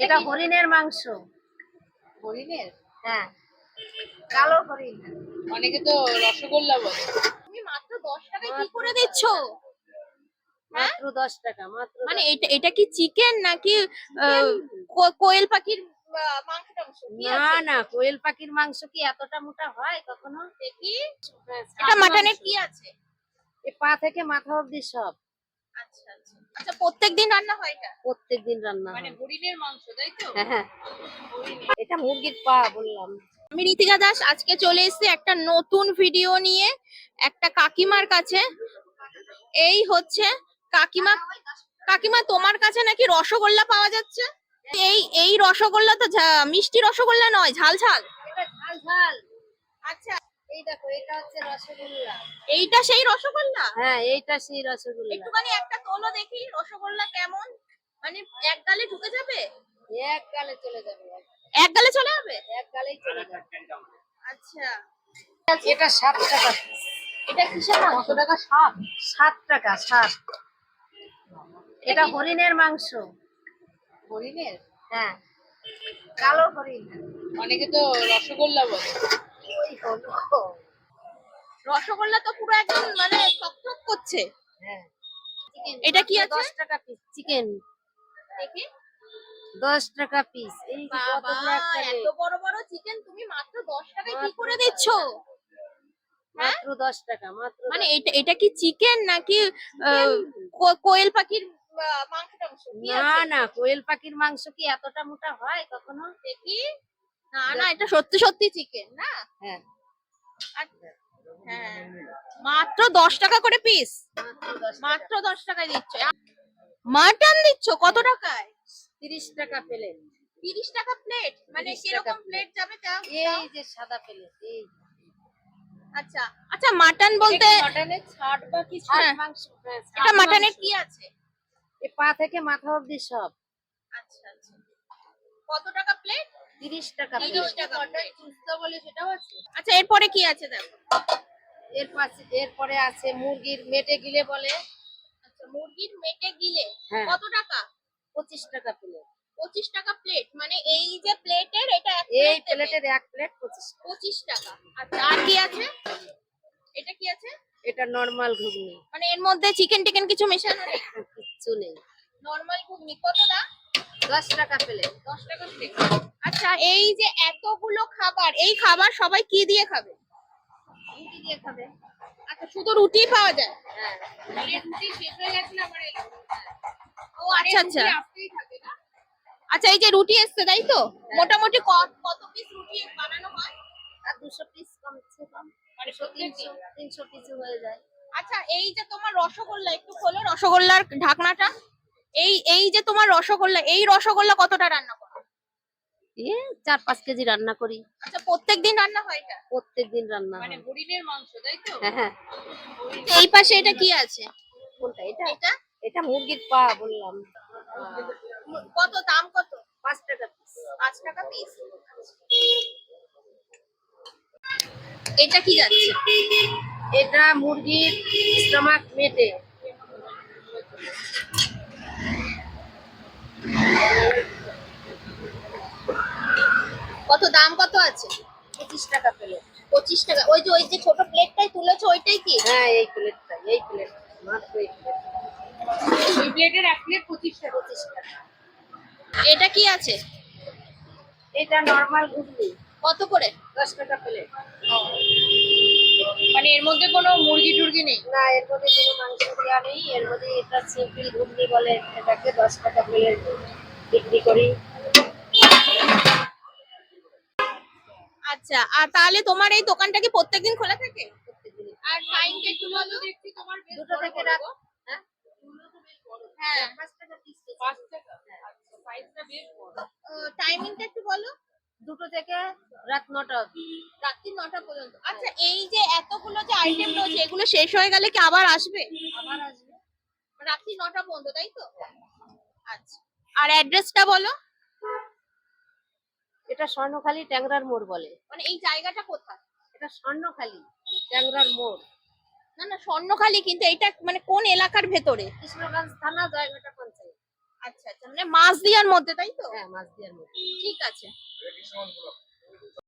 এটা হরিণের মাংস। হরিণের? হ্যাঁ, কালো হরিণ। অনেকে তো রসগোল্লা বলে। তুমি মাত্র 10 টাকায় কি করে দিচ্ছ? মাত্র 10 টাকা মাত্র। মানে এটা কি চিকেন নাকি কোয়েল পাখির মাংস টাংস? না না, কোয়েল পাখির মাংস কি এতটা মোটা হয় কখনো? দেখি হ্যাঁ, এটা মাটনের কি আছে? এই পা থেকে মাথা অবধি সব। আচ্ছা আচ্ছা আচ্ছা, প্রত্যেকদিন রান্না হয় এটা? প্রত্যেকদিন রান্না মানে হয়। হরিণের মাংস, তাই তো? হ্যাঁ, এটা মুরগির পা বললাম। আমি ঋতিকা দাস, আজকে চলে এসেছি একটা নতুন ভিডিও নিয়ে একটা কাকিমার কাছে। এই হচ্ছে কাকিমা। কাকিমা, তোমার কাছে নাকি রসগোল্লা পাওয়া যাচ্ছে? এই রসগোল্লা তো মিষ্টি রসগোল্লা নয়, ঝাল ঝাল। এটা ঝাল ঝাল। আচ্ছা, এই দেখো, এটা হচ্ছে রসগোল্লা। এইটা সেই রসগোল্লা? হ্যাঁ, এইটা সেই রসগোল্লা। একটুখানি একটা তোলো দেখি রসগোল্লা কেমন, মানে এক গালে ঢুকে যাবে? এক গালে চলে যাবে। এক গালে চলে যাবে? এক গালেই চলে যাবে। আচ্ছা, এটা 7 টাকা। এটা কিসের মাংস? কত টাকা? 7 টাকা 7। এটা হরিণের মাংস। হরিণের? হ্যাঁ, কালো হরিণ। অনেকে তো রসগোল্লা বলে। ওই হলো। রসগোল্লা তো পুরো একদম মানে টকটক করছে। হ্যাঁ, এটা কি আছে? 10 টাকা পিস চিকেন। দেখি। 10 টাকা পিস। এই যে বাবা, কতগুলো একটা এত বড় বড় চিকেন তুমি মাত্র 10 টাকায় কি মাত্র করে দিচ্ছ? মাত্র 10 টাকা মাত্র। মানে এটা কি চিকেন নাকি কোয়েল পাখির মাংস টাংস? কি না আছে? না, কোয়েল পাখির মাংস কি এতটা মোটা হয় কখনো? দেখি। না না, এটা সত্যি সত্যি চিকেন না? হ্যাঁ, আচ্ছা, হ্যাঁ, মাত্র 10 টাকা করে পিস। মাত্র 10 টাকায় দিচ্ছ। মাটন দিচ্ছ কত টাকায়? 30 টাকা প্লেট। 30 টাকা প্লেট? মানে 30 টাকা কিরকম প্লেট যাবে তা? এই যে সাদা প্লেট। এই আচ্ছা আচ্ছা, মাটন বলতে মাটনের ছাড় বা কিছু? হ্যাঁ, মাংস। হ্যাঁ, এটা মাটনের কি আছে? এই পা থেকে মাথা অবধি সব। আচ্ছা আচ্ছা, কত টাকা প্লেট? 30 টাকা 30 প্লেট। টাকা প্লেট। সুস্থ বলে সেটাও আছে? আচ্ছা, এরপরে কি আছে দেখো। এরপরে আছে মুরগির মেটে গিলে বলে। আচ্ছা, মুরগির মেটে গিলে। হ্যাঁ। কত টাকা? 25 টাকা প্লেট। 25 টাকা প্লেট? মানে এই যে প্লেটের এটা এক এই প্লেট দেবে? প্লেটের এক প্লেট 25 টাকা। 25 টাকা। আচ্ছা, আর কি আছে? এটা কি আছে? এটা নরমাল ঘুগনি। মানে এর মধ্যে চিকেন টিকেন কিছু মেশানো নেই? কিচ্ছু নেই। নরমাল ঘুগনি। কত দাম? 10 টাকা প্লেট। 10 টাকা প্লেট। আচ্ছা, এই যে এতগুলো খাবার, এই খাবার সবাই কি দিয়ে খাবে? রুটি দিয়ে খাবে। আচ্ছা, শুধু রুটি পাওয়া যায়? হ্যাঁ, মানে রুটি শেষ হয়ে গেছে না আমার এলো? ও আচ্ছা আচ্ছা। আসতেই থাকে না? আচ্ছা, এই যে রুটি এসছে তাই তো? মোটামুটি কত পিস রুটি বানানো হয়? আর 200 পিস কমছে কম। মানে 300 পিস হয়ে যায়। আচ্ছা, এই যে তোমার রসগোল্লা, একটু খোলো রসগোল্লার ঢাকনাটা। এই যে তোমার রসগোল্লা, এই রসগোল্লা কতটা রান্না করো? 4-5 কেজি রান্না করি। আচ্ছা, প্রত্যেকদিন রান্না হয় এটা? প্রত্যেকদিন রান্না মানে হয়। হরিণের মাংস, তাই তো? হ্যাঁ হ্যাঁ। এই পাশে এটা কি আছে? কোনটা? এটা এটা এটা মুরগির পা বললাম। কত দাম? কত? 5 টাকা পিস। 5 টাকা পিস। এটা কি যাচ্ছে? এটা মুরগির স্টমাক মেটে। কত দাম? কত আছে? 25 টাকা প্লেট। 25 টাকা। ওই যে ছোট প্লেটটাই তুলেছো ওইটাই কি? হ্যাঁ, এই প্লেটটা মাত্র এই প্লেট। ওই প্লেটের এক প্লেট 25 টাকা। 25 টাকা। এটা কি আছে? এটা নরমাল ঘুগনি। কত করে? 10 টাকা প্লেট। মানে এর মধ্যে কোনো মুরগি টুরগি নেই? না, এর মধ্যে কোনো মাংস দেওয়া নেই। এর মধ্যে এটা সিম্পল ঘুগনি বলে, এটাকে 10 টাকা প্লেট বিক্রি করি। আচ্ছা, আর তাহলে তোমার এই দোকানটা কি প্রত্যেকদিন খোলা থাকে? প্রত্যেকদিন। আর টাইমটা একটু বলো। দেখছি তোমার বেশ 2টো থেকে রাত। হ্যাঁ, হ্যাঁ, 5 টাকা পিস। 5 টাকা। আচ্ছা, সাইজটা বেশ বড়। টাইমিংটা একটু বলো। 2টো থেকে রাত 9টা অবধি। রাত্রি 9টা পর্যন্ত। আচ্ছা, এই যে এতগুলো যে আইটেম রয়েছে এগুলো শেষ হয়ে গেলে কি আবার আসবে? আবার আসবে। রাত্রি 9টা পর্যন্ত তাই তো? আচ্ছা, আর অ্যাড্রেসটা বলো। এটা স্বর্ণখালি ট্যাংরার মোড় বলে। মানে এই জায়গাটা কোথায়? এটা স্বর্ণখালি ট্যাংরার মোড়। না না, স্বর্ণখালি, কিন্তু এটা মানে কোন এলাকার ভেতরে? কৃষ্ণগঞ্জ থানা, জয়ঘাটা পঞ্চায়েত। আচ্ছা আচ্ছা, মানে মাছ দিয়ার মধ্যে, তাই তো? হ্যাঁ, মাছ দিয়ার মধ্যে। ঠিক আছে।